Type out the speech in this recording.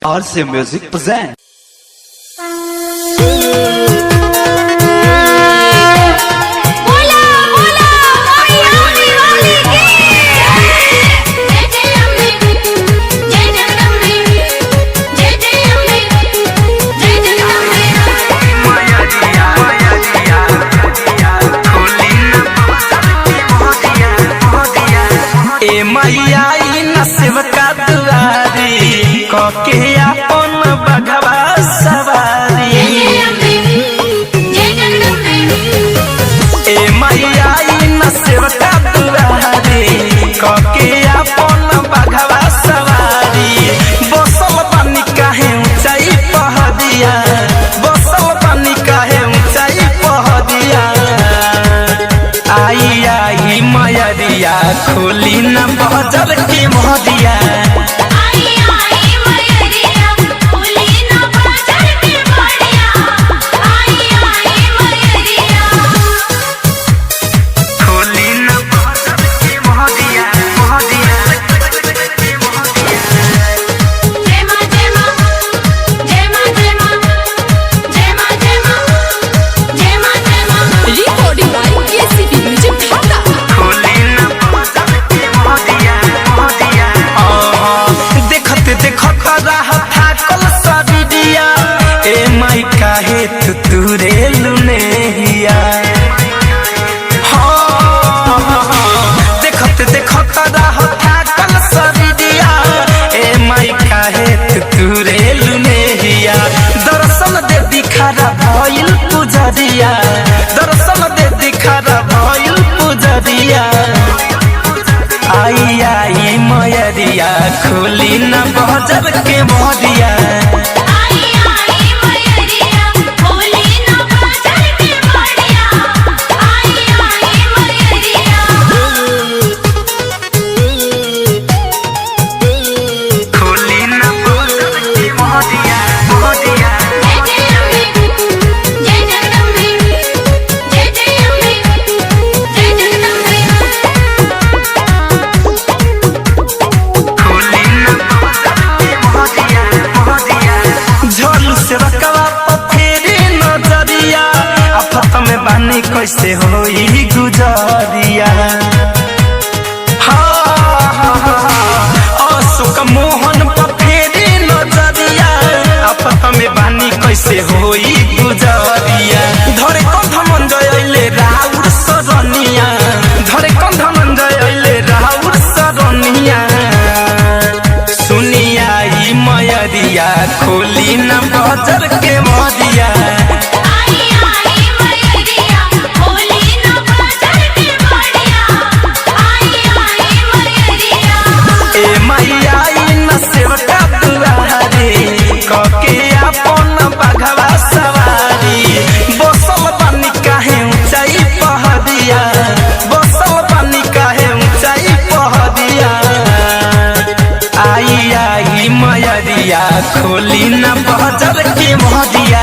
RC Music present. मैया नसीब का दुआरी कके अपन बघवा सवारी ए मैया नसीब का दुआरी कके अपन बघवा सवारी बसल पानी काहे ऊंचाई पहदिया बसल पानी काहे ऊंचाई पहदिया आई आई मैया खोली न बजर की मोहदिया काहे तुरे लुने हिया देखत देखत रहता कल सरिया ए माई काहे तुरे लुने हिया दर्शन दे दिखारा भइल पुजरिया दर्शन दे दिखारा भइल पुजरिया आई आई मैया खोली न बजर के मोहदिया कैसे होई गुजरिया अशोक मोहन पर फेरी नजरिया आपत में बानी कैसे होई गुजरिया धरे कंध मन जयले राउर सरनिया धरे कंध मन जयले राउर सरनिया सुनिया ई मैया खोली न बजर के मोहदिया कके अपन बघवा सवारी बसल पानी काहे ऊंचाई पहदिया बसल पानी काहे ऊंचाई पहदिया आई आई मैया खोली न बजर के मोहदिया